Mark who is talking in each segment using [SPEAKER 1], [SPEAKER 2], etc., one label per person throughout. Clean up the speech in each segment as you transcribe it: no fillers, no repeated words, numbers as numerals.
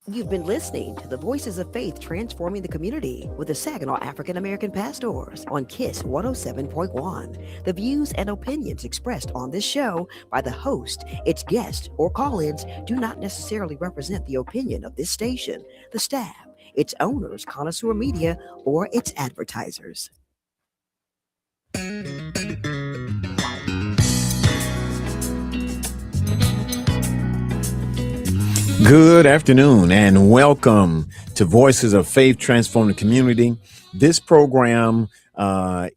[SPEAKER 1] You've been listening to the Voices of Faith Transforming the Community with the Saginaw African American Pastors on KISS 107.1. The views and opinions expressed on this show by the host, its guests, or call ins do not necessarily represent the opinion of this station, the staff, its owners, connoisseur media, or its advertisers.
[SPEAKER 2] Good afternoon and welcome to Voices of Faith Transforming the Community. This program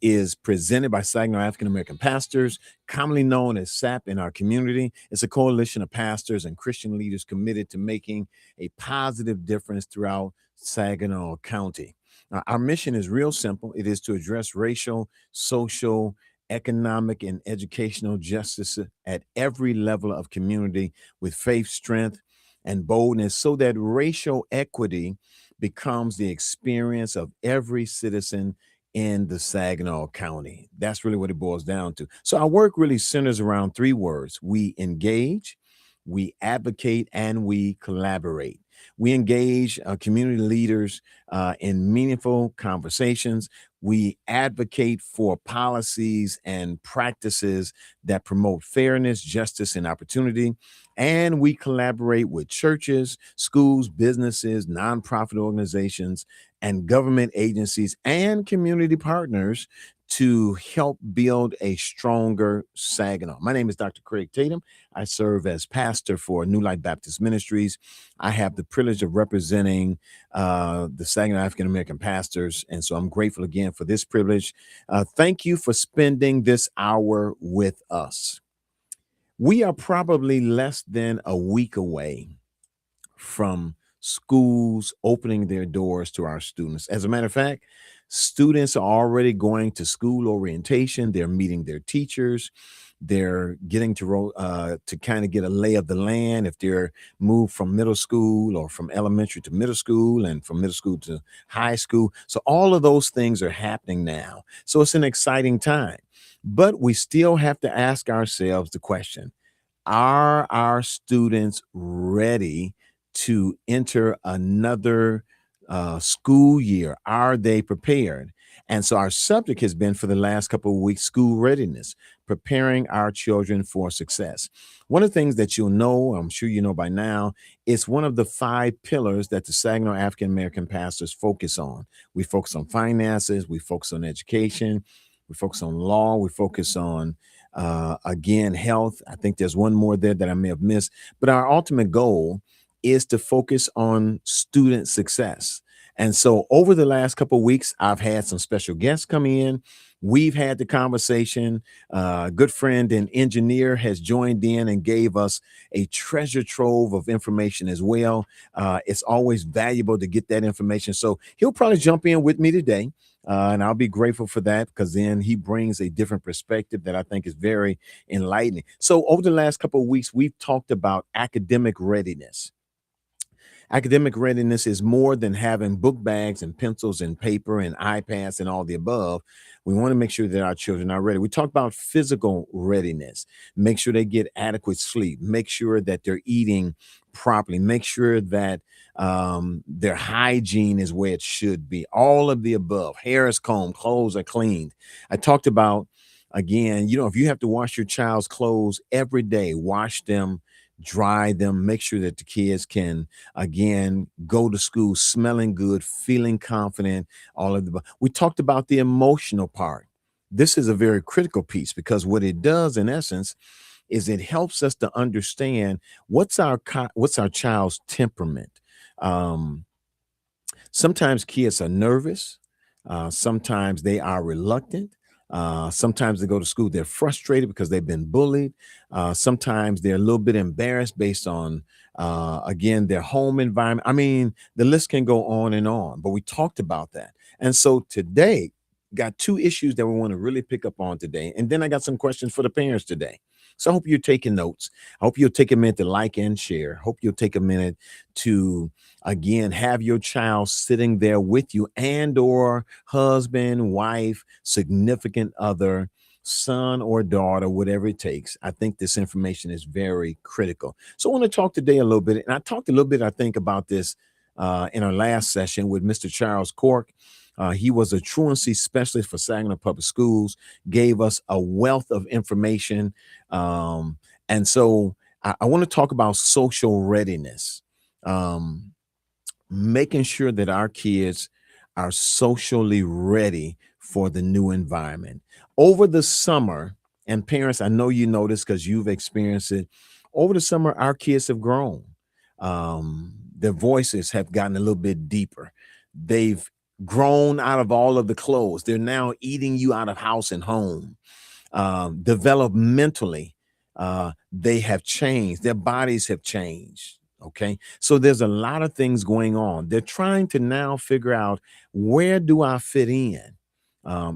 [SPEAKER 2] is presented by Saginaw African American Pastors, commonly known as SAP in our community. It's a coalition of pastors and Christian leaders committed to making a positive difference throughout Saginaw County. Our mission is real simple. It is to address racial, social, economic, and educational justice at every level of community with faith, strength, and boldness so that racial equity becomes the experience of every citizen in the Saginaw County. That's really what it boils down to. So our work really centers around three words. We engage, we advocate, and we collaborate. We engage community leaders in meaningful conversations. We advocate for policies and practices that promote fairness, justice, and opportunity. And we collaborate with churches, schools, businesses, nonprofit organizations, and government agencies and community partners to help build a stronger Saginaw. My name is Dr. Craig Tatum. I serve as pastor for New Life Baptist Ministries. I have the privilege of representing the Saginaw African American pastors, and so I'm grateful again for this privilege. Thank you for spending this hour with us. We are probably less than a week away from schools opening their doors to our students. As a matter of fact, students are already going to school orientation. They're meeting their teachers. They're getting to kind of get a lay of the land if they're moved from middle school or from elementary to middle school and from middle school to high school. So all of those things are happening now. So it's an exciting time. But we still have to ask ourselves the question, are our students ready to enter another school year? Are they prepared? And so our subject has been for the last couple of weeks, school readiness, preparing our children for success. One of the things that you'll know, I'm sure you know by now, is one of the 5 pillars that the Saginaw African American pastors focus on. We focus on finances, we focus on education, we focus on law, we focus on again, health. I think there's one more there that I may have missed, but our ultimate goal is to focus on student success. And so over the last couple of weeks, I've had some special guests come in. We've had the conversation. A good friend and engineer has joined in and gave us a treasure trove of information as well. It's always valuable to get that information. So he'll probably jump in with me today. And I'll be grateful for that because then he brings a different perspective that I think is very enlightening. So over the last couple of weeks, we've talked about academic readiness. Academic readiness is more than having book bags and pencils and paper and iPads and all the above. We want to make sure that our children are ready. We talk about physical readiness. Make sure they get adequate sleep. Make sure that they're eating properly. Make sure that their hygiene is where it should be. All of the above. Hair is combed, clothes are cleaned. I talked about, again, if you have to wash your child's clothes every day, wash them, dry them, make sure that the kids can, again, go to school smelling good, feeling confident, all of the. We talked about the emotional part. This is a very critical piece because what it does, in essence, is it helps us to understand what's our child's temperament. Um, Sometimes kids are nervous. Sometimes they are reluctant. Sometimes they go to school, they're frustrated because they've been bullied. Sometimes they're a little bit embarrassed based on, again, their home environment. I mean, the list can go on, but we talked about that. And so today, got 2 issues that we want to really pick up on today. And then I got some questions for the parents today. So I hope you're taking notes. I hope you'll take a minute to like and share. Hope you'll take a minute to, again, have your child sitting there with you and or husband, wife, significant other, son or daughter, whatever it takes. I think this information is very critical. So I want to talk today a little bit, and I talked a little bit, I think, about this in our last session with Mr. Charles Cork. He was a truancy specialist for Saginaw Public Schools, gave us a wealth of information. And so I want to talk about social readiness, um, making sure that our kids are socially ready for the new environment. Over the summer, and parents, I know you know this because you've experienced it. Over the summer, our kids have grown. Their voices have gotten a little bit deeper. They've grown out of all of the clothes. They're now eating you out of house and home. Developmentally, they have changed. Their bodies have changed. Okay. So there's a lot of things going on. They're trying to now figure out, where do I fit in?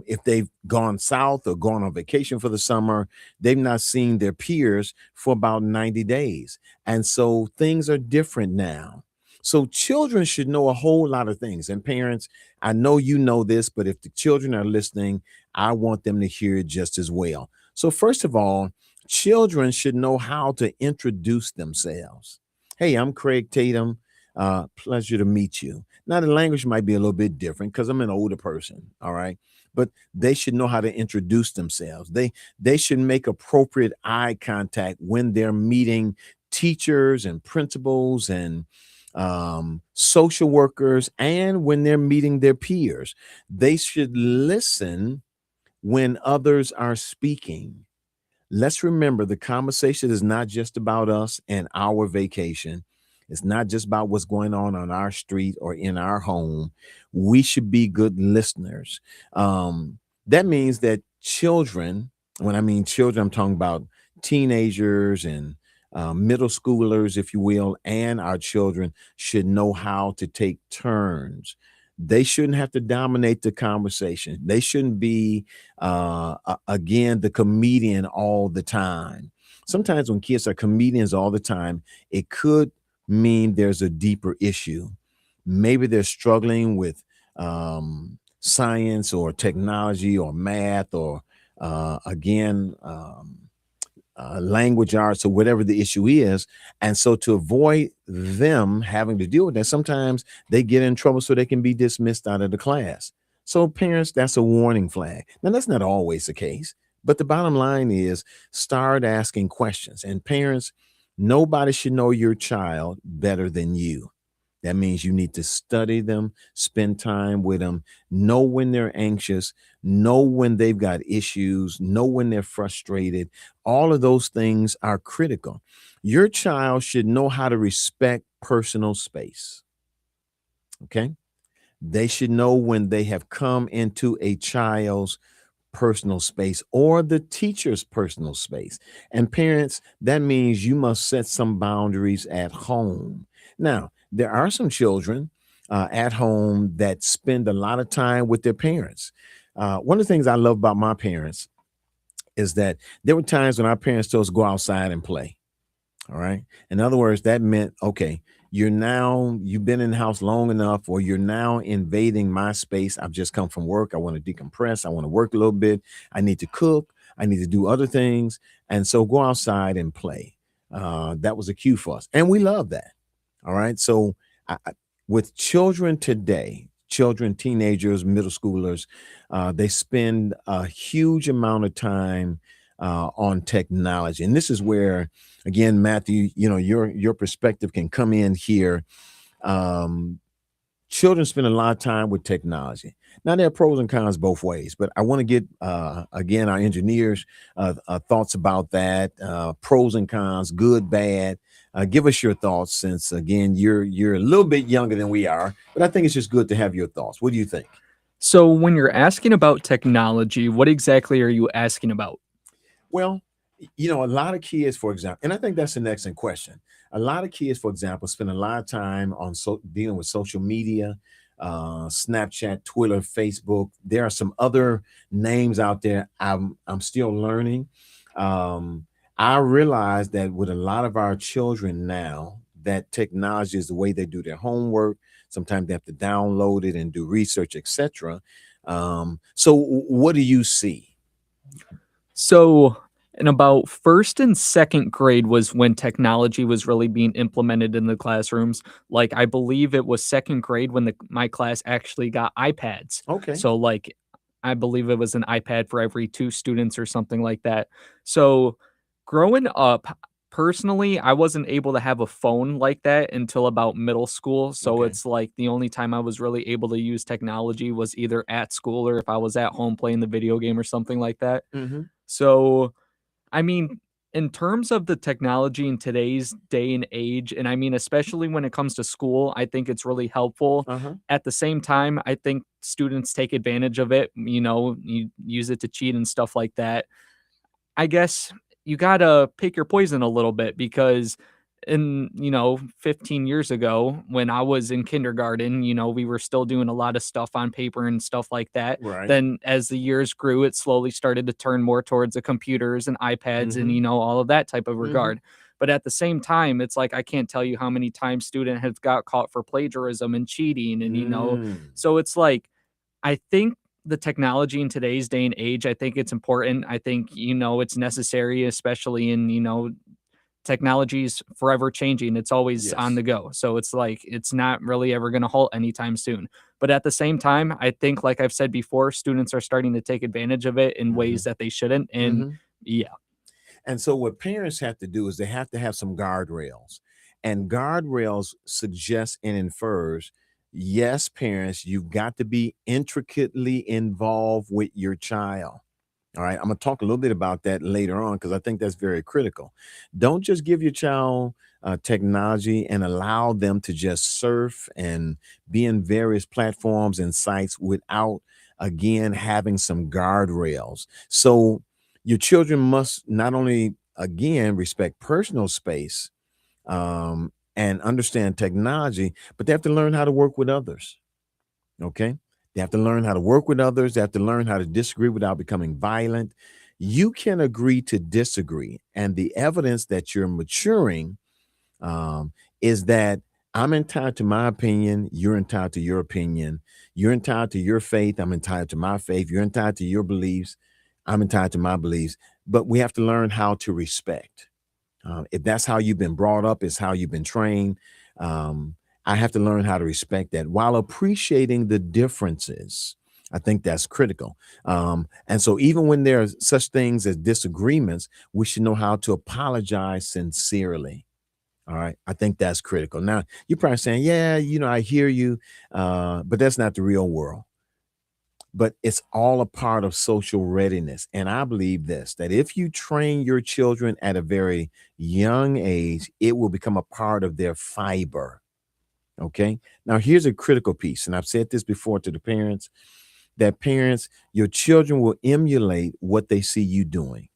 [SPEAKER 2] If they've gone south or gone on vacation for the summer, they've not seen their peers for about 90 days. And so things are different now. So children should know a whole lot of things. And parents, I know you know this, but if the children are listening, I want them to hear it just as well. So, first of all, children should know how to introduce themselves. Hey, I'm Craig Tatum. Pleasure to meet you. Now, the language might be a little bit different because I'm an older person. All right. But they should know how to introduce themselves. They should make appropriate eye contact when they're meeting teachers and principals and social workers, and when they're meeting their peers. They should listen when others are speaking. Let's remember, the conversation is not just about us and our vacation. It's not just about what's going on our street or in our home. We should be good listeners. That means that children, when I mean children, I'm talking about teenagers and middle schoolers, if you will, and our children should know how to take turns. They shouldn't have to dominate the conversation. They shouldn't be, again, the comedian all the time. Sometimes when kids are comedians all the time, it could mean there's a deeper issue. Maybe they're struggling with science or technology or math or, again, language arts or whatever the issue is. And so to avoid them having to deal with that, sometimes they get in trouble so they can be dismissed out of the class. So parents, that's a warning flag. Now, that's not always the case, but the bottom line is, start asking questions. And parents, nobody should know your child better than you. That means you need to study them, spend time with them, know when they're anxious, know when they've got issues, know when they're frustrated. All of those things are critical. Your child should know how to respect personal space. Okay. They should know when they have come into a child's personal space or the teacher's personal space. And parents, that means you must set some boundaries at home. Now, there are some children at home that spend a lot of time with their parents. One of the things I love about my parents is that there were times when our parents told us to go outside and play. All right. In other words, that meant, okay, you've been in the house long enough, or you're now invading my space. I've just come from work. I want to decompress. I want to work a little bit. I need to cook. I need to do other things. And so go outside and play. That was a cue for us. And we love that. All right. So with children today, children, teenagers, middle schoolers, they spend a huge amount of time on technology. And this is where, again, Matthew, your perspective can come in here. Children spend a lot of time with technology. Now, there are pros and cons both ways, but I want to get, again, our engineers' thoughts about that, pros and cons, good, bad. Give us your thoughts, since, again, you're a little bit younger than we are, but I think it's just good to have your thoughts. What do you think?
[SPEAKER 3] So when you're asking about technology, what exactly are you asking about?
[SPEAKER 2] Well, a lot of kids, for example, and I think that's an excellent question. A lot of kids, for example, spend a lot of time on dealing with social media, Snapchat, Twitter, Facebook. There are some other names out there I'm still learning. I realize that with a lot of our children now, that technology is the way they do their homework. Sometimes they have to download it and do research, etc. So what do you see?
[SPEAKER 3] So, in about first and second grade was when technology was really being implemented in the classrooms. Like, I believe it was second grade when my class actually got iPads.
[SPEAKER 2] Okay.
[SPEAKER 3] So, like, I believe it was an iPad for every 2 students or something like that. So, growing up, personally, I wasn't able to have a phone like that until about middle school. So,
[SPEAKER 2] Okay.
[SPEAKER 3] it's like the only time I was really able to use technology was either at school or if I was at home playing the video game or something like that.
[SPEAKER 2] Mm-hmm.
[SPEAKER 3] So, I mean, in terms of the technology in today's day and age, and I mean, especially when it comes to school, I think it's really helpful.
[SPEAKER 2] Uh-huh.
[SPEAKER 3] At the same time, I think students take advantage of it. You use it to cheat and stuff like that. I guess you gotta pick your poison a little bit because 15 years ago when I was in kindergarten, we were still doing a lot of stuff on paper and stuff like that.
[SPEAKER 2] Right.
[SPEAKER 3] Then as the years grew, it slowly started to turn more towards the computers and iPads and,
[SPEAKER 2] Mm-hmm.
[SPEAKER 3] all of that type of
[SPEAKER 2] Mm-hmm.
[SPEAKER 3] regard. But at the same time, it's like I can't tell you how many times student has got caught for plagiarism and cheating and
[SPEAKER 2] Mm.
[SPEAKER 3] so it's like I think the technology in today's day and age, I think it's important. I think, it's necessary, especially in, technology's forever changing. It's always on
[SPEAKER 2] Yes.
[SPEAKER 3] the go. So it's like it's not really ever going to halt anytime soon. But at the same time, I think, like I've said before, students are starting to take advantage of it in
[SPEAKER 2] Mm-hmm.
[SPEAKER 3] ways that they shouldn't. And
[SPEAKER 2] Mm-hmm.
[SPEAKER 3] yeah.
[SPEAKER 2] And so what parents have to do is they have to have some guardrails. And guardrails suggests and infers, yes, parents, you've got to be intricately involved with your child. All right. I'm going to talk a little bit about that later on because I think that's very critical. Don't just give your child technology and allow them to just surf and be in various platforms and sites without, again, having some guardrails. So your children must not only, again, respect personal space and understand technology, but they have to learn how to work with others. Okay. They have to learn how to work with others. They have to learn how to disagree without becoming violent. You can agree to disagree. And the evidence that you're maturing um, is that I'm entitled to my opinion. You're entitled to your opinion. You're entitled to your faith. I'm entitled to my faith. You're entitled to your beliefs. I'm entitled to my beliefs. But we have to learn how to respect. If that's how you've been brought up, it's how you've been trained. Um, I have to learn how to respect that while appreciating the differences. I think that's critical. And so, even when there are such things as disagreements, we should know how to apologize sincerely. All right. I think that's critical. Now, you're probably saying, yeah, I hear you, but that's not the real world. But it's all a part of social readiness. And I believe this that if you train your children at a very young age, it will become a part of their fiber. Okay. Now, here's a critical piece. And I've said this before to the parents that parents, your children will emulate what they see you doing.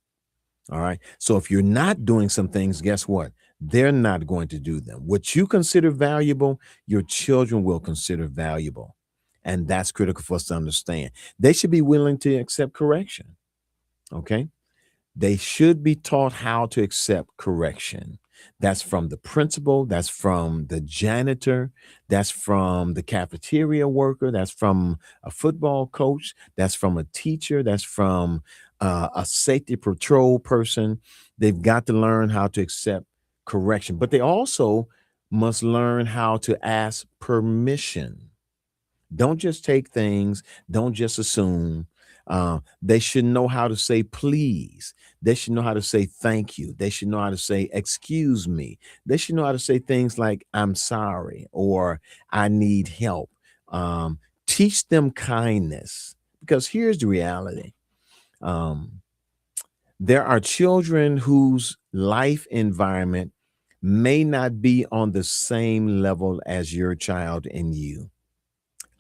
[SPEAKER 2] All right. So if you're not doing some things, guess what? They're not going to do them. What you consider valuable, your children will consider valuable. And that's critical for us to understand. They should be willing to accept correction. Okay. They should be taught how to accept correction. That's from the principal, that's from the janitor, that's from the cafeteria worker, that's from a football coach, that's from a teacher, that's from a safety patrol person. They've got to learn how to accept correction, but they also must learn how to ask permission. Don't just take things, don't just assume. They should know how to say please. They should know how to say thank you. They should know how to say excuse me. They should know how to say things like I'm sorry or I need help. Teach them kindness because here's the reality. Um, there are children whose life environment may not be on the same level as your child and you.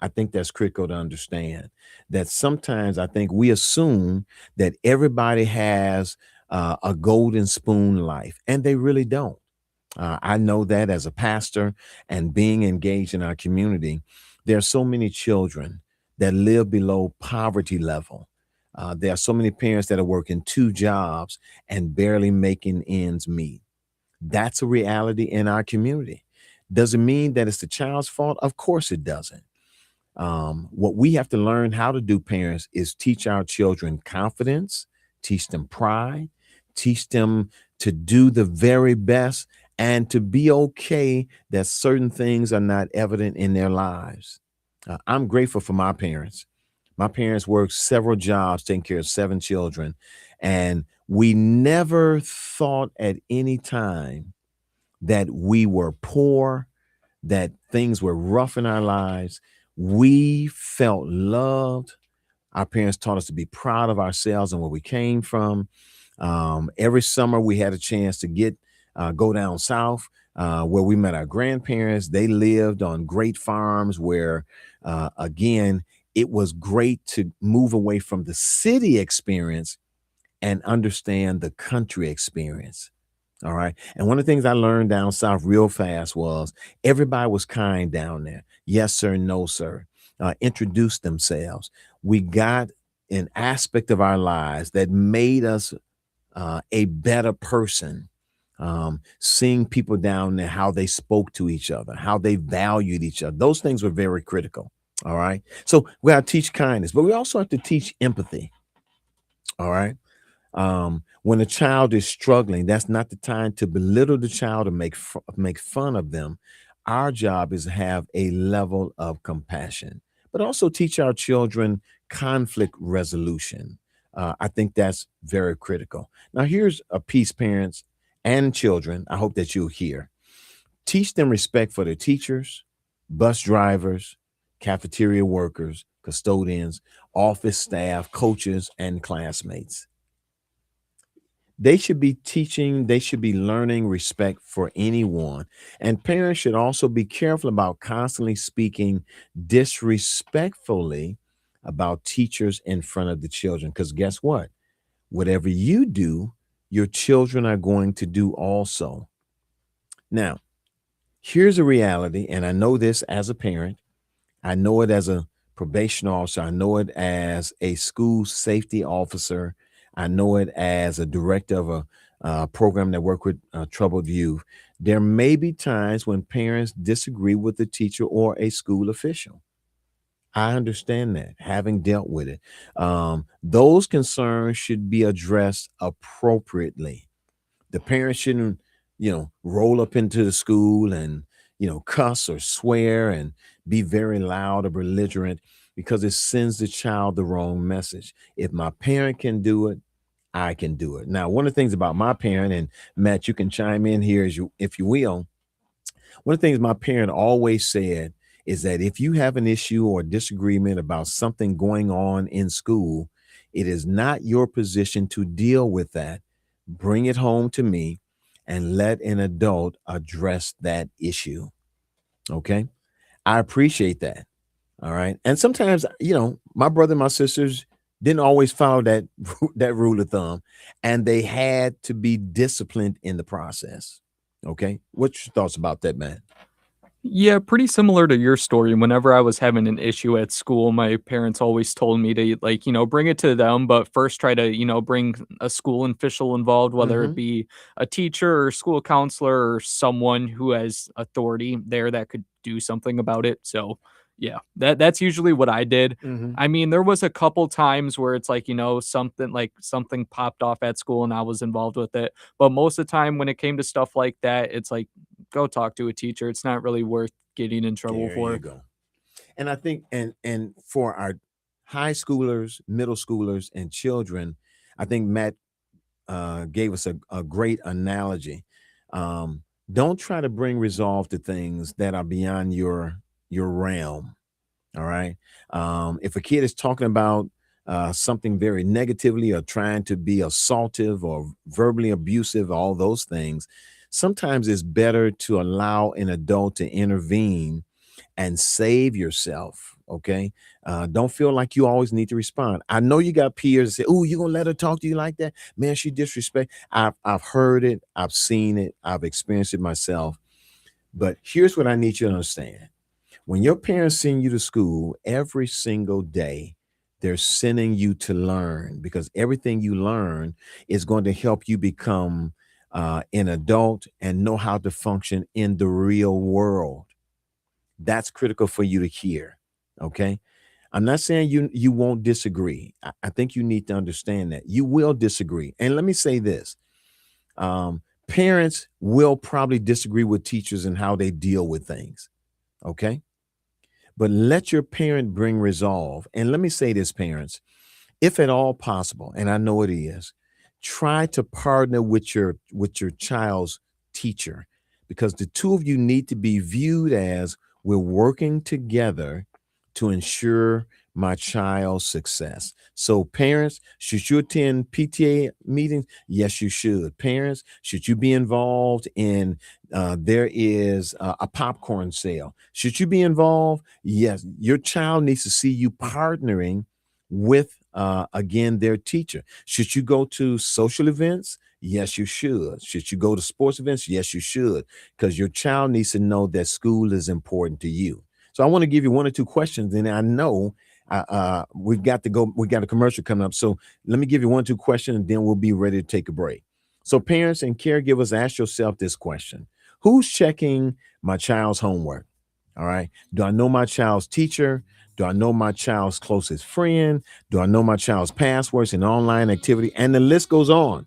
[SPEAKER 2] I think that's critical to understand that sometimes I think we assume that everybody has a golden spoon life, and they really don't. I know that as a pastor and being engaged in our community, there are so many children that live below poverty level. There are so many parents that are working two jobs and barely making ends meet. That's a reality in our community. Does it mean that it's the child's fault? Of course it doesn't. What we have to learn how to do, parents, is teach our children confidence, teach them pride, teach them to do the very best and to be okay that certain things are not evident in their lives. I'm grateful for my parents. My parents worked several jobs taking care of 7 children, and we never thought at any time that we were poor, that things were rough in our lives. We felt loved. Our parents taught us to be proud of ourselves and where we came from. Every summer we had a chance to go down south where we met our grandparents. They lived on great farms where, again, it was great to move away from the city experience and understand the country experience. All right. And one of the things I learned down south real fast was everybody was kind down there. Yes, sir. No, sir. Introduced themselves. We got an aspect of our lives that made us a better person. Seeing people down there, how they spoke to each other, how they valued each other. Those things were very critical. All right. So we got to teach kindness, but we also have to teach empathy. All right. When a child is struggling, that's not the time to belittle the child or make fun of them. Our job is to have a level of compassion, but also teach our children conflict resolution. I think that's very critical. Now, here's a piece, parents and children. I hope that you'll hear. Teach them respect for their teachers, bus drivers, cafeteria workers, custodians, office staff, coaches, and classmates. They should be learning respect for anyone. And parents should also be careful about constantly speaking disrespectfully about teachers in front of the children. Because guess what? Whatever you do, your children are going to do also. Now, here's a reality, and I know this as a parent. I know it as a probation officer. I know it as a school safety officer. I know it as a director of a program that work with troubled youth. There may be times when parents disagree with the teacher or a school official. I understand that, having dealt with it. Those concerns should be addressed appropriately. The parents shouldn't, roll up into the school and, cuss or swear and be very loud or belligerent because it sends the child the wrong message. If my parent can do it, I can do it. Now, one of the things about my parent, and Matt, you can chime in here if you will. One of the things my parent always said is that if you have an issue or disagreement about something going on in school, it is not your position to deal with that. Bring it home to me and let an adult address that issue. Okay. I appreciate that. All right. And sometimes, my brother and my sisters didn't always follow that rule of thumb, and they had to be disciplined in the process. Okay. What's your thoughts about that, man?
[SPEAKER 3] Yeah, pretty similar to your story. Whenever I was having an issue at school, my parents always told me to, like, bring it to them, but first try to, bring a school official involved, whether it
[SPEAKER 2] Mm-hmm.
[SPEAKER 3] be a teacher or school counselor or someone who has authority there that could do something about it. So, yeah, that's usually what I did.
[SPEAKER 2] Mm-hmm.
[SPEAKER 3] I mean, there was a couple times where it's like, something popped off at school and I was involved with it. But most of the time when it came to stuff like that, it's like, go talk to a teacher. It's not really worth getting in trouble
[SPEAKER 2] There you
[SPEAKER 3] for.
[SPEAKER 2] go. And I think, and for our high schoolers, middle schoolers, and children, I think Matt gave us a great analogy. Don't try to bring resolve to things that are beyond your realm. All right. If a kid is talking about something very negatively or trying to be assaultive or verbally abusive, all those things, sometimes it's better to allow an adult to intervene and save yourself. Okay. Don't feel like you always need to respond. I know you got peers that say, "Oh, you gonna let her talk to you like that? Man, she disrespect." I've heard it, I've seen it, I've experienced it myself. But here's what I need you to understand. When your parents send you to school every single day, they're sending you to learn, because everything you learn is going to help you become an adult and know how to function in the real world. That's critical for you to hear. Okay. I'm not saying you won't disagree. I think you need to understand that you will disagree. And let me say this: parents will probably disagree with teachers and how they deal with things. Okay, but let your parent bring resolve. And let me say this, parents, if at all possible, and I know it is, try to partner with your child's teacher, because the two of you need to be viewed as we're working together to ensure my child's success. So parents, should you attend PTA meetings? Yes, you should. Parents, should you be involved in there is a popcorn sale? Should you be involved? Yes, your child needs to see you partnering with again their teacher. Should you go to social events? Yes, you should. Should you go to sports events? Yes, you should, because your child needs to know that school is important to you. So I want to give you one or two questions, and I know we've got to go. We got a commercial coming up, so let me give you one or two questions, and then we'll be ready to take a break. So parents and caregivers, ask yourself this question: who's checking my child's homework? All right. Do I know my child's teacher? Do I know my child's closest friend? Do I know my child's passwords and online activity? And the list goes on.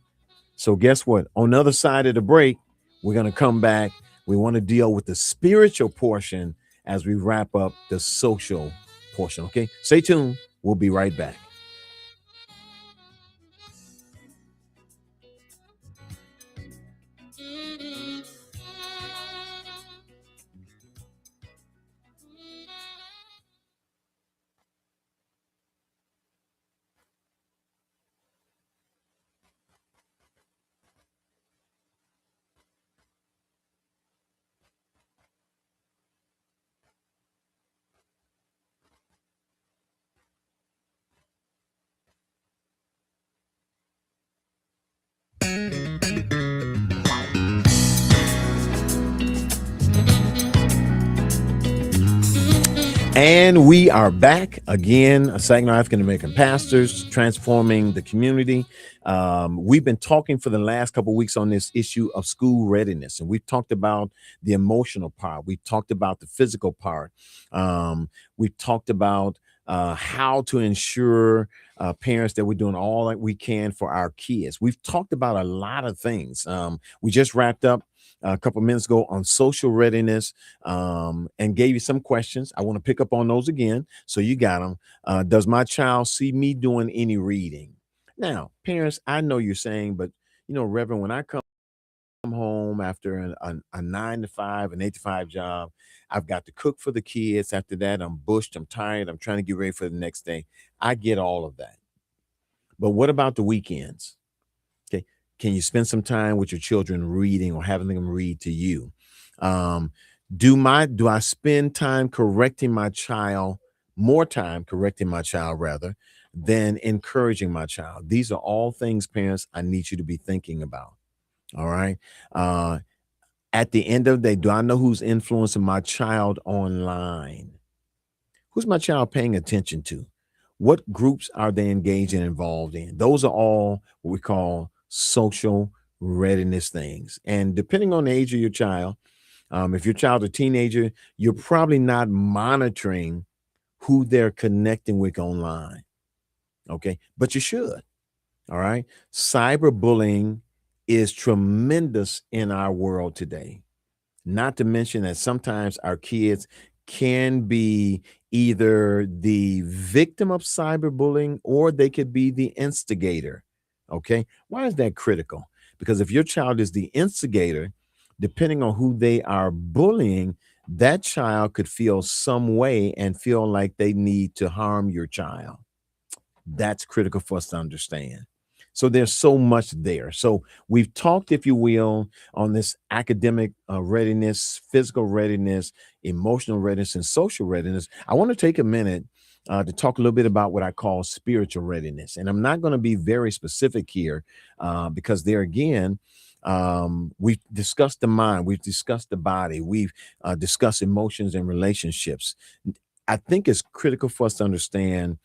[SPEAKER 2] So guess what? On the other side of the break, we're going to come back. We want to deal with the spiritual portion as we wrap up the social portion. Okay. Stay tuned. We'll be right back. And we are back again, Saginaw African American pastors transforming the community. We've been talking for the last couple of weeks on this issue of school readiness, and we've talked about the emotional part. We've talked about the physical part. We've talked about how to ensure parents that we're doing all that we can for our kids. We've talked about a lot of things. We just wrapped up a couple minutes ago on social readiness, and gave you some questions. I want to pick up on those again. So you got them. Does my child see me doing any reading? Now, parents, I know you're saying, but Reverend, when I come home after a 9 to 5, an 8 to 5 job, I've got to cook for the kids. After that, I'm bushed, I'm tired, I'm trying to get ready for the next day. I get all of that. But what about the weekends? Okay. Can you spend some time with your children reading or having them read to you? Um, do I spend time correcting my child, more time correcting my child rather than encouraging my child? These are all things, parents, I need you to be thinking about. All right. Uh, at the end of the day, do I know who's influencing my child online? Who's my child paying attention to? What groups are they engaged and involved in? Those are all what we call social readiness things. And depending on the age of your child, if your child's a teenager, you're probably not monitoring who they're connecting with online. Okay. But you should. All right. Cyberbullying is tremendous in our world today. Not to mention that sometimes our kids can be either the victim of cyberbullying or they could be the instigator. Okay. Why is that critical? Because if your child is the instigator, depending on who they are bullying, that child could feel some way and feel like they need to harm your child. That's critical for us to understand. So there's so much there. So we've talked, if you will, on this academic readiness, physical readiness, emotional readiness, and social readiness. I want to take a minute to talk a little bit about what I call spiritual readiness. And I'm not going to be very specific here because there again, we've discussed the mind, we've discussed the body, we've discussed emotions and relationships. I think it's critical for us to understand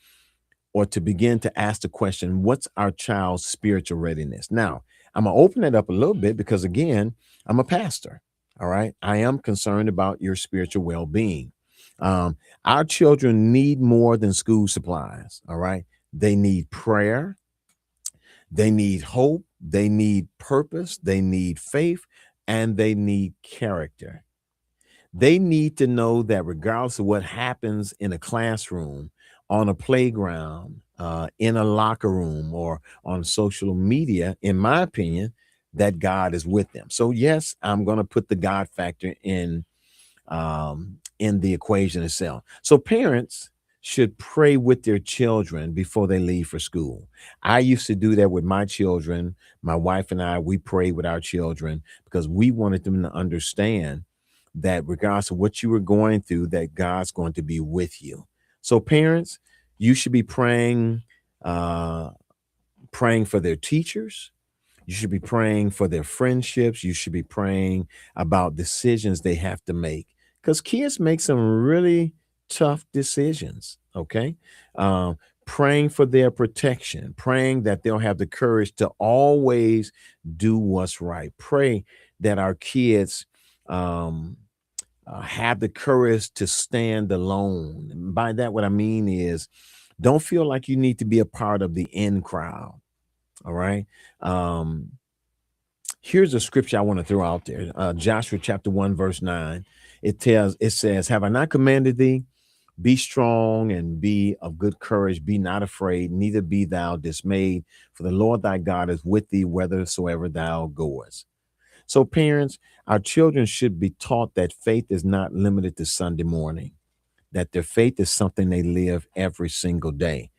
[SPEAKER 2] or to begin to ask the question, what's our child's spiritual readiness? Now, I'm going to open it up a little bit because, again, I'm a pastor. All right. I am concerned about your spiritual well being. Our children need more than school supplies. All right. They need prayer. They need hope. They need purpose. They need faith, and they need character. They need to know that regardless of what happens in a classroom, on a playground, in a locker room, or on social media, in my opinion, that God is with them. So, yes, I'm going to put the God factor in the equation itself. So, parents should pray with their children before they leave for school. I used to do that with my children. My wife and I, we prayed with our children because we wanted them to understand that regardless of what you were going through, that God's going to be with you. So, parents, you should be uh, praying for their teachers. You should be praying for their friendships. You should be praying about decisions they have to make because kids make some really tough decisions. Okay. Um, Praying for their protection, praying that they'll have the courage to always do what's right. Pray that our kids um, have the courage to stand alone. And by that, what I mean is don't feel like you need to be a part of the in crowd. All right. Um, Here's a scripture I want to throw out there. Joshua chapter 1, verse 9. It says, Have I not commanded thee? Be strong and be of good courage. Be not afraid, neither be thou dismayed, for the Lord thy God is with thee whithersoever thou goest. So, parents, our children should be taught that faith is not limited to Sunday morning, that their faith is something they live every single day.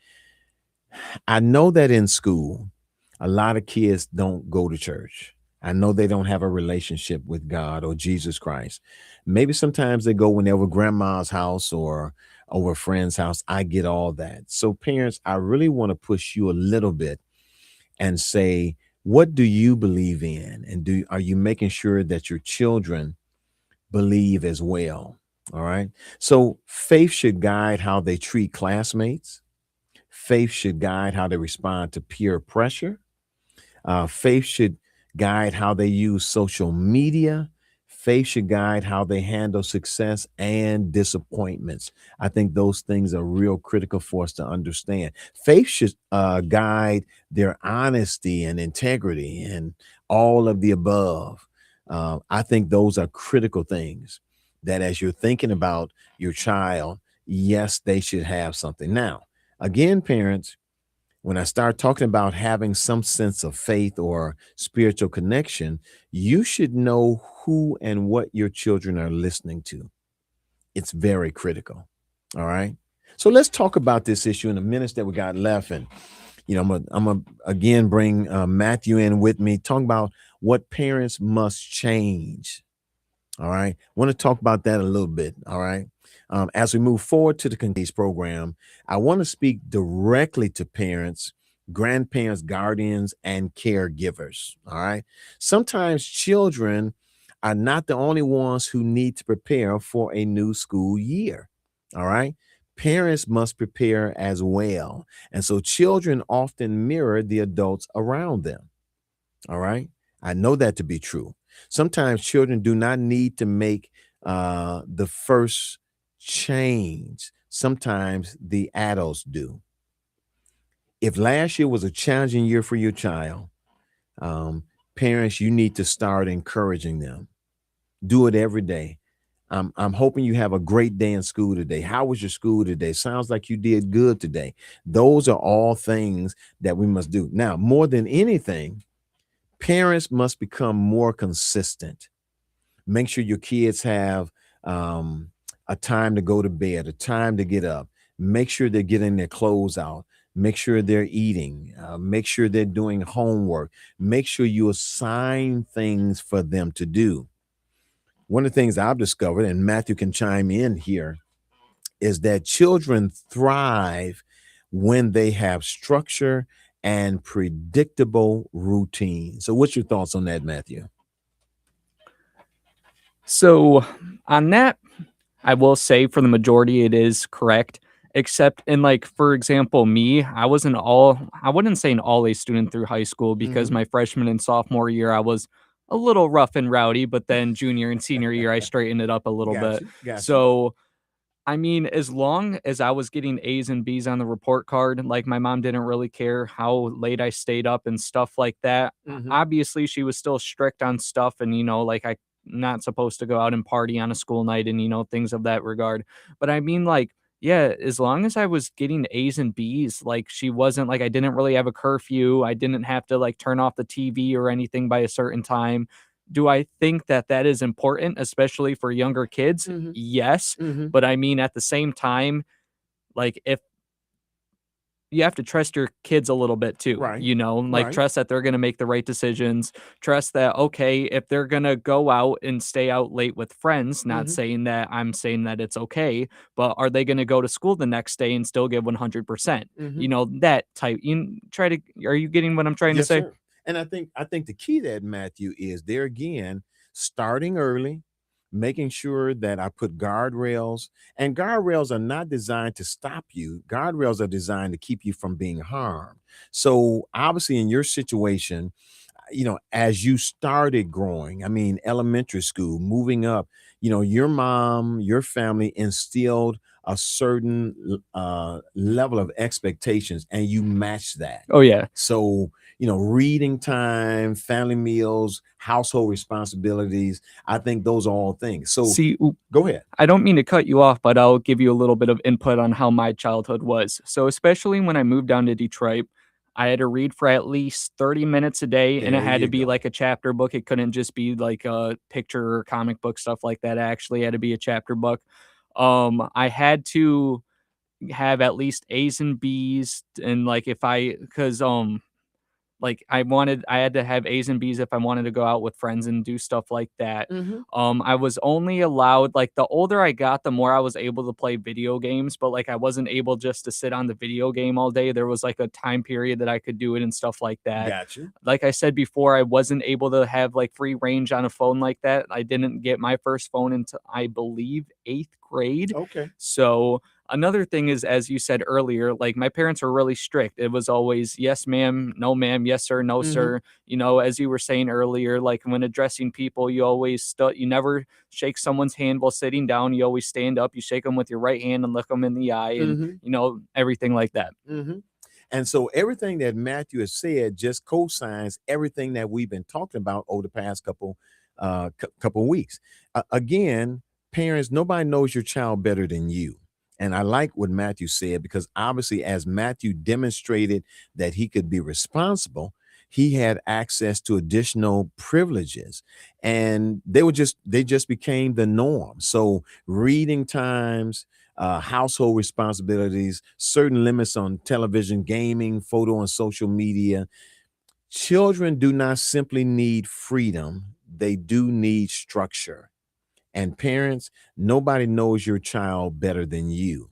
[SPEAKER 2] I know that in school, a lot of kids don't go to church. I know they don't have a relationship with God or Jesus Christ. Maybe sometimes they go when they're over grandma's house or over a friend's house. I get all that. So, parents, I really want to push you a little bit and say, what do you believe in? And are you making sure that your children believe as well? All right. So, faith should guide how they treat classmates. Faith should guide how they respond to peer pressure. Faith should guide how they use social media. Faith should guide how they handle success and disappointments. I think those things are real critical for us to understand. Faith should guide their honesty and integrity and all of the above. I think those are critical things that as you're thinking about your child, yes, they should have something. Now, again, parents, when I start talking about having some sense of faith or spiritual connection, you should know who and what your children are listening to. It's very critical. All right. So let's talk about this issue in the minutes that we got left. And, I'm going to again bring Matthew in with me, talking about what parents must change. All right. Want to talk about that a little bit. All right. As we move forward to the conclusion program, I want to speak directly to parents, grandparents, guardians, and caregivers. All right. Sometimes children are not the only ones who need to prepare for a new school year. All right. Parents must prepare as well. And so children often mirror the adults around them. All right. I know that to be true. Sometimes children do not need to make the first change. Sometimes the adults do. If last year was a challenging year for your child, um, parents, you need to start encouraging them. Do it every day. I'm hoping you have a great day in school today. How was your school today? Sounds like you did good today. Those are all things that we must do. Now, more than anything, parents must become more consistent. Make sure your kids have a time to go to bed, a time to get up. Make sure they're getting their clothes out. Make sure they're eating. Make sure they're doing homework. Make sure you assign things for them to do. One of the things I've discovered, and Matthew can chime in here, is that children thrive when they have structure and predictable routine. So, what's your thoughts on that, Matthew?
[SPEAKER 3] So on that, I will say for the majority it is correct. Except in like, for example, me, I wouldn't say an all A student through high school because
[SPEAKER 2] Mhm.
[SPEAKER 3] my freshman and sophomore year I was a little rough and rowdy, but then junior and senior year I straightened it up a little bit.
[SPEAKER 2] Gotcha. Gotcha.
[SPEAKER 3] So I mean, as long as I was getting A's and B's on the report card, like, my mom didn't really care how late I stayed up and stuff like that.
[SPEAKER 2] Hmm.
[SPEAKER 3] Obviously, she was still strict on stuff and, like, I not supposed to go out and party on a school night and, things of that regard. But I mean, like, yeah, as long as I was getting A's and B's, like, she wasn't like, I didn't really have a curfew. I didn't have to, like, turn off the TV or anything by a certain time. Do I think that that is important, especially for younger kids?
[SPEAKER 2] Hmm.
[SPEAKER 3] Yes.
[SPEAKER 2] Hmm.
[SPEAKER 3] But I mean, at the same time, like, if you have to trust your kids a little bit too,
[SPEAKER 2] Right.
[SPEAKER 3] like,
[SPEAKER 2] Right.
[SPEAKER 3] trust that they're gonna make the right decisions. Trust that, okay, if they're gonna go out and stay out late with friends, not
[SPEAKER 2] Hmm.
[SPEAKER 3] saying that I'm saying that it's okay, but are they gonna go to school the next day and still give 100%?
[SPEAKER 2] Hmm.
[SPEAKER 3] That type. You try to are you getting what I'm trying to
[SPEAKER 2] Yes,
[SPEAKER 3] say?
[SPEAKER 2] sir. And I think the key to that, Matthew, is there again, starting early, making sure that I put guardrails, and guardrails are not designed to stop you. Guardrails are designed to keep you from being harmed. So obviously in your situation, as you started growing, I mean, elementary school, moving up, your mom, your family instilled a certain level of expectations, and you match that.
[SPEAKER 3] Oh, yeah.
[SPEAKER 2] So, reading time, family meals, household responsibilities, I think those are all things. So
[SPEAKER 3] See,
[SPEAKER 2] go ahead.
[SPEAKER 3] I don't mean to cut you off, but I'll give you a little bit of input on how my childhood was. So, especially when I moved down to Detroit, I had to read for at least 30 minutes a day, and it
[SPEAKER 2] There
[SPEAKER 3] had to
[SPEAKER 2] you
[SPEAKER 3] be
[SPEAKER 2] go.
[SPEAKER 3] like a chapter book. It couldn't just be like a picture or comic book stuff like that. It actually had to be a chapter book. I had to have at least A's and B's, and like if I, because like, I had to have A's and B's if I wanted to go out with friends and do stuff like that.
[SPEAKER 2] Hmm.
[SPEAKER 3] I was only allowed like, the older I got, the more I was able to play video games, but, like, I wasn't able just to sit on the video game all day. There was, like, a time period that I could do it and stuff like that.
[SPEAKER 2] Got you.
[SPEAKER 3] Like I said before, I wasn't able to have, like, free range on a phone like that. I didn't get my first phone until, I believe, 8th grade.
[SPEAKER 2] Okay.
[SPEAKER 3] So, another thing is, as you said earlier, like, my parents were really strict. It was always, "Yes, ma'am," "No, ma'am," "Yes, sir," "No,
[SPEAKER 2] Hmm.
[SPEAKER 3] sir." As you were saying earlier, like, when addressing people, you never shake someone's hand while sitting down. You always stand up, you shake them with your right hand and look them in the eye and,
[SPEAKER 2] Hmm.
[SPEAKER 3] everything like that.
[SPEAKER 2] Hmm. And so everything that Matthew has said just co-signs everything that we've been talking about over the past couple weeks. Again, parents, nobody knows your child better than you. And I like what Matthew said, because obviously, as Matthew demonstrated that he could be responsible, he had access to additional privileges, and they just became the norm. So reading times, household responsibilities, certain limits on television, gaming, photo, and social media. Children do not simply need freedom, they do need structure. And parents, nobody knows your child better than you.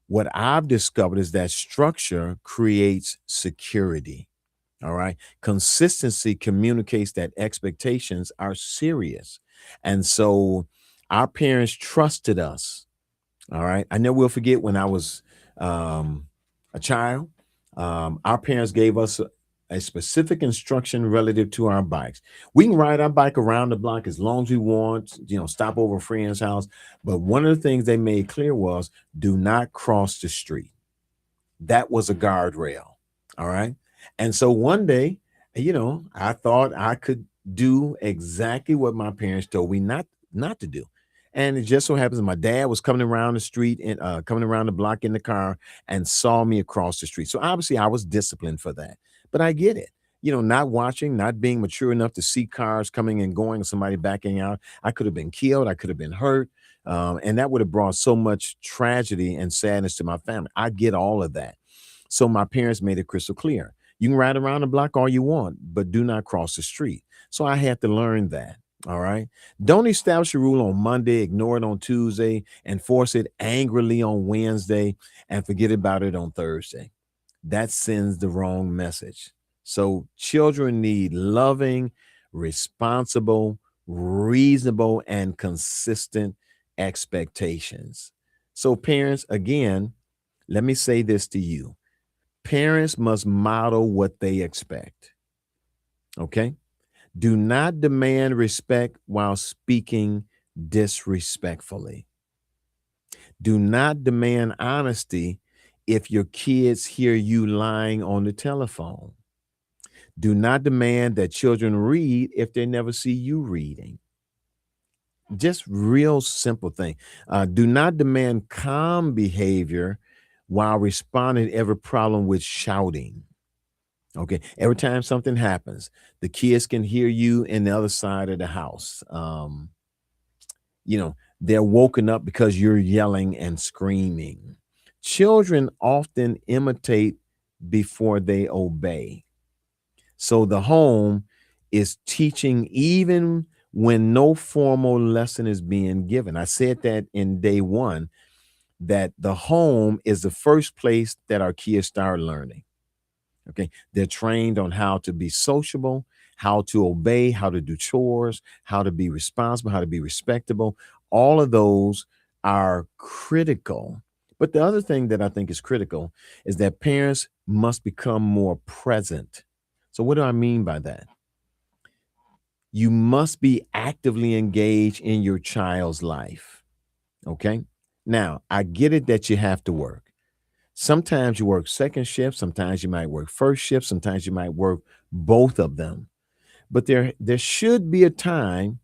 [SPEAKER 2] What I've discovered is that structure creates security. All right. Consistency communicates that expectations are serious. And so our parents trusted us. All right. I never will forget when I was a child. Our parents gave us a specific instruction relative to our bikes. We can ride our bike around the block as long as we want, stop over a friend's house. But one of the things they made clear was, do not cross the street. That was a guardrail. All right. And so one day, I thought I could do exactly what my parents told me not to do. And it just so happens my dad was coming around the street and coming around the block in the car and saw me across the street. So obviously I was disciplined for that. But I get it. Not watching, not being mature enough to see cars coming and going, somebody backing out. I could have been killed. I could have been hurt. And that would have brought so much tragedy and sadness to my family. I get all of that. So my parents made it crystal clear. You can ride around the block all you want, but do not cross the street. So I had to learn that. All right. Don't establish a rule on Monday, ignore it on Tuesday, enforce it angrily on Wednesday, and forget about it on Thursday. That sends the wrong message. So children need loving, responsible, reasonable, and consistent expectations. So, parents, again, let me say this to you. Parents must model what they expect. Okay. Do not demand respect while speaking disrespectfully. Do not demand honesty if your kids hear you lying on the telephone. Do not demand that children read if they never see you reading. Just real simple thing. Do not demand calm behavior while responding to every problem with shouting. Okay. Every time something happens, the kids can hear you in the other side of the house. They're woken up because you're yelling and screaming. Children often imitate before they obey. So the home is teaching even when no formal lesson is being given. I said that in day one, that the home is the first place that our kids start learning. Okay. They're trained on how to be sociable, how to obey, how to do chores, how to be responsible, how to be respectable. All of those are critical. But the other thing that I think is critical is that parents must become more present. So, what do I mean by that? You must be actively engaged in your child's life. Okay. Now, I get it that you have to work. Sometimes you work second shift, sometimes you might work first shift, sometimes you might work both of them. But there should be a time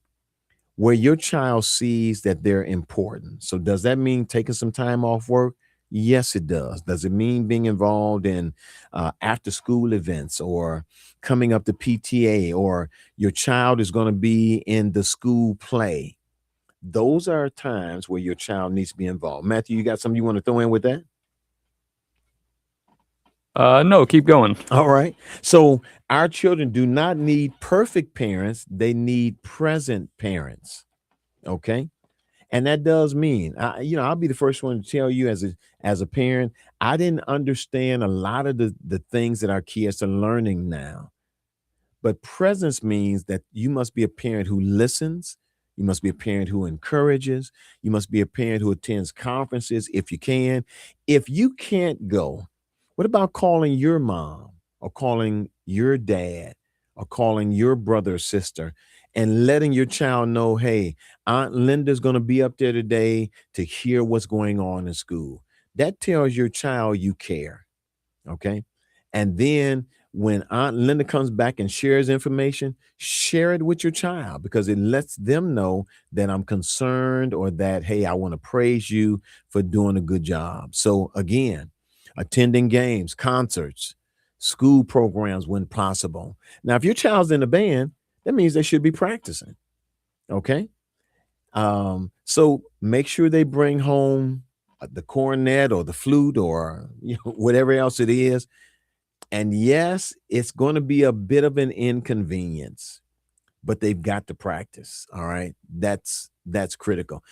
[SPEAKER 2] where your child sees that they're important. So does that mean taking some time off work? Yes, it does. Does it mean being involved in after school events or coming up to PTA, or your child is going to be in the school play? Those are times where your child needs to be involved. Matthew, you got something you want to throw in with that?
[SPEAKER 3] No, keep going.
[SPEAKER 2] All right. So our children do not need perfect parents, they need present parents. Okay. And that does mean, I'll be the first one to tell you, as a parent, I didn't understand a lot of the things that our kids are learning now. But presence means that you must be a parent who listens. You must be a parent who encourages. You must be a parent who attends conferences if you can. If you can't go, what about calling your mom or calling your dad or calling your brother or sister and letting your child know, hey, Aunt Linda's going to be up there today to hear what's going on in school? That tells your child you care. Okay. And then when Aunt Linda comes back and shares information, share it with your child, because it lets them know that I'm concerned, or that, hey, I want to praise you for doing a good job. So again, attending games, concerts, school programs when possible. Now, if your child's in a band, that means they should be practicing. Okay. So make sure they bring home the cornet or the flute, or whatever else it is. And yes, it's going to be a bit of an inconvenience, but they've got to practice. All right. That's critical.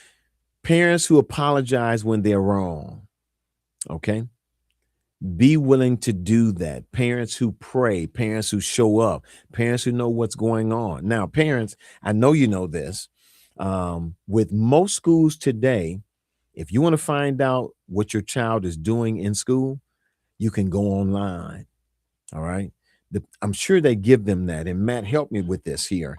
[SPEAKER 2] Parents who apologize when they're wrong. Okay. Be willing to do that. Parents who pray, parents who show up, parents who know what's going on. Now, parents, I know you know this. With most schools today, if you want to find out what your child is doing in school, you can go online. All right. I'm sure they give them that. And Matt, help me with this here.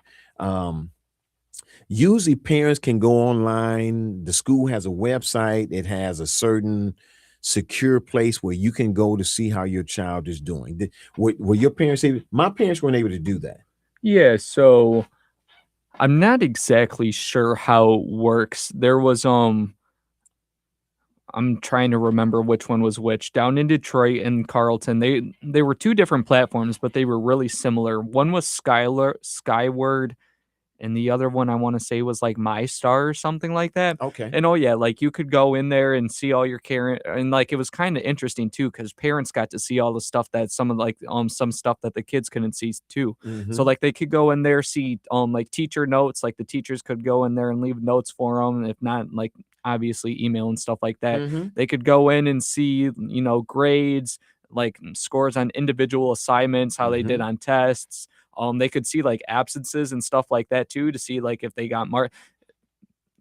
[SPEAKER 2] Usually parents can go online. The school has a website. It has a certain secure place where you can go to see how your child is doing. Were your parents able? My parents weren't able to do that.
[SPEAKER 3] Yeah, so I'm not exactly sure how it works. There was I'm trying to remember which one was which. Down in Detroit and Carlton, they were two different platforms, but they were really similar. One was Skyward, and the other one I want to say was like My Star or something like that.
[SPEAKER 2] Okay.
[SPEAKER 3] And oh yeah, like you could go in there and see all your care, and like it was kind of interesting too, because parents got to see all the stuff that some stuff that the kids couldn't see too. So
[SPEAKER 2] Mm-hmm.
[SPEAKER 3] like they could go in there, see like teacher notes, like the teachers could go in there and leave notes for them, if not like obviously email and stuff like that.
[SPEAKER 2] Mm-hmm.
[SPEAKER 3] They could go in and see grades, like scores on individual assignments, how they
[SPEAKER 2] Mm-hmm.
[SPEAKER 3] did on tests. They could see like absences and stuff like that too, to see like if they got marked.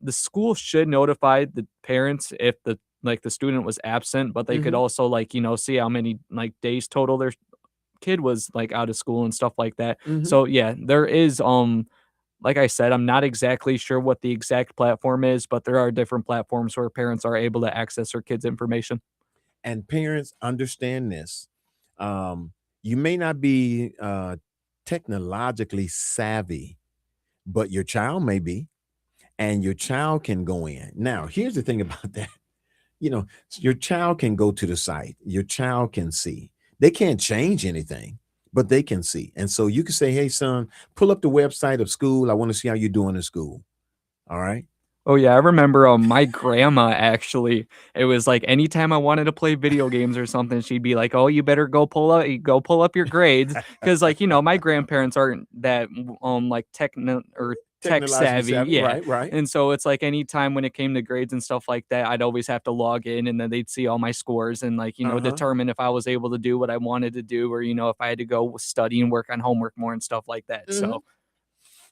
[SPEAKER 3] The school should notify the parents if the student was absent, but they could
[SPEAKER 2] Mm-hmm.
[SPEAKER 3] also see how many like days total their kid was like out of school and stuff like that.
[SPEAKER 2] Mm-hmm.
[SPEAKER 3] So yeah, there is like I said, I'm not exactly sure what the exact platform is, but there are different platforms where parents are able to access their kids' information.
[SPEAKER 2] And parents understand this. You may not be technologically savvy, but your child may be, and your child can go in. Now, here's the thing about that. Your child can go to the site, your child can see. They can't change anything, but they can see. And so you can say, hey, son, pull up the website of school. I want to see how you're doing in school. All right.
[SPEAKER 3] Oh yeah, I remember my grandma actually. It was like anytime I wanted to play video games or something, she'd be like, "Oh, you better go pull up your grades," because like my grandparents aren't that like tech
[SPEAKER 2] Technologically
[SPEAKER 3] savvy,
[SPEAKER 2] savvy.
[SPEAKER 3] yeah.
[SPEAKER 2] Right, right.
[SPEAKER 3] And so it's like anytime when it came to grades and stuff like that, I'd always have to log in, and then they'd see all my scores and like
[SPEAKER 2] Uh-huh.
[SPEAKER 3] determine if I was able to do what I wanted to do, or if I had to go study and work on homework more and stuff like that.
[SPEAKER 2] Mhm.
[SPEAKER 3] So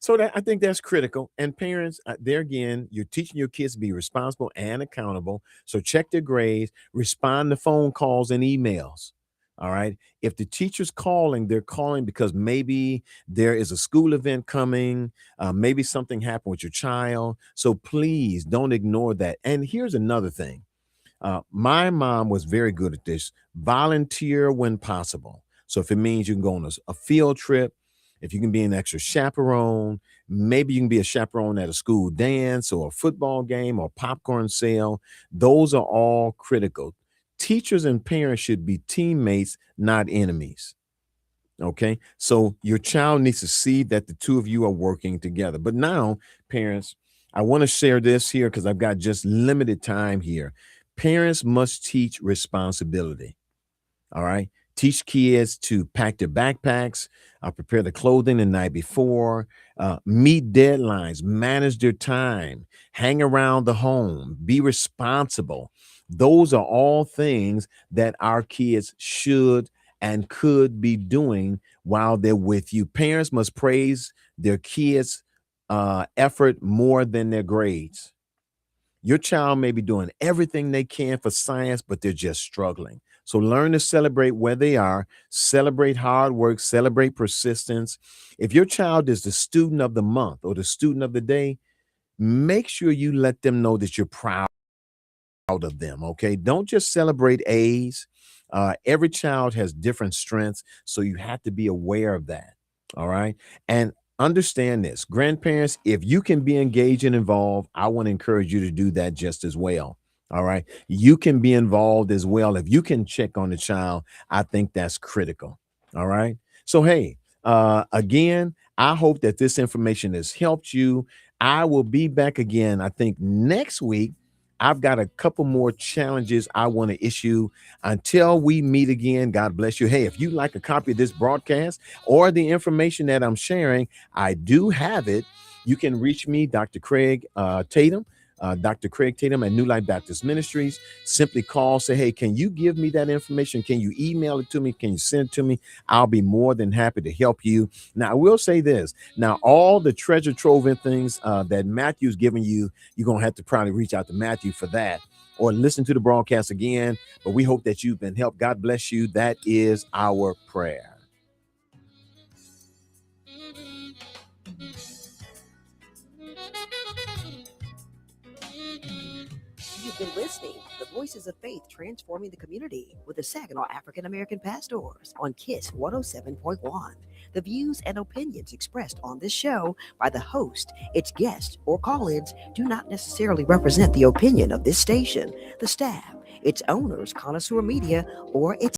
[SPEAKER 2] So that I think that's critical. And parents, there again, you're teaching your kids to be responsible and accountable. So check their grades, respond to phone calls and emails. All right. If the teacher's calling, they're calling because maybe there is a school event coming, maybe something happened with your child. So please don't ignore that. And here's another thing. My mom was very good at this. Volunteer when possible. So if it means you can go on a field trip, if you can be an extra chaperone, maybe you can be a chaperone at a school dance or a football game or popcorn sale. Those are all critical. Teachers and parents should be teammates, not enemies. Okay. So your child needs to see that the two of you are working together. But now, parents, I want to share this here because I've got just limited time here. Parents must teach responsibility. All right. Teach kids to pack their backpacks, prepare the clothing the night before, meet deadlines, manage their time, hang around the home, be responsible. Those are all things that our kids should and could be doing while they're with you. Parents must praise their kids' effort more than their grades. Your child may be doing everything they can for science, but they're just struggling. So learn to celebrate where they are, celebrate hard work, celebrate persistence. If your child is the student of the month or the student of the day, make sure you let them know that you're proud of them. Okay. Don't just celebrate A's. Every child has different strengths. So you have to be aware of that. All right. And understand this, grandparents, if you can be engaged and involved, I want to encourage you to do that just as well. All right. You can be involved as well. If you can check on the child, I think that's critical. All right. So, hey, again, I hope that this information has helped you. I will be back again, I think, next week. I've got a couple more challenges I want to issue. Until we meet again, God bless you. Hey, if you'd like a copy of this broadcast or the information that I'm sharing, I do have it. You can reach me, Dr. Craig Tatum. Dr. Craig Tatum at New Life Baptist Ministries. Simply call, say, hey, can you give me that information? Can you email it to me? Can you send it to me? I'll be more than happy to help you. Now, I will say this. Now, all the treasure trove and things that Matthew's giving you, you're going to have to probably reach out to Matthew for that or listen to the broadcast again. But we hope that you've been helped. God bless you. That is our prayer.
[SPEAKER 1] You've been listening to the Voices of Faith Transforming the Community with the Saginaw African American Pastors on KISS 107.1. The views and opinions expressed on this show by the host, its guests, or call-ins do not necessarily represent the opinion of this station, the staff, its owners, Connoisseur Media, or its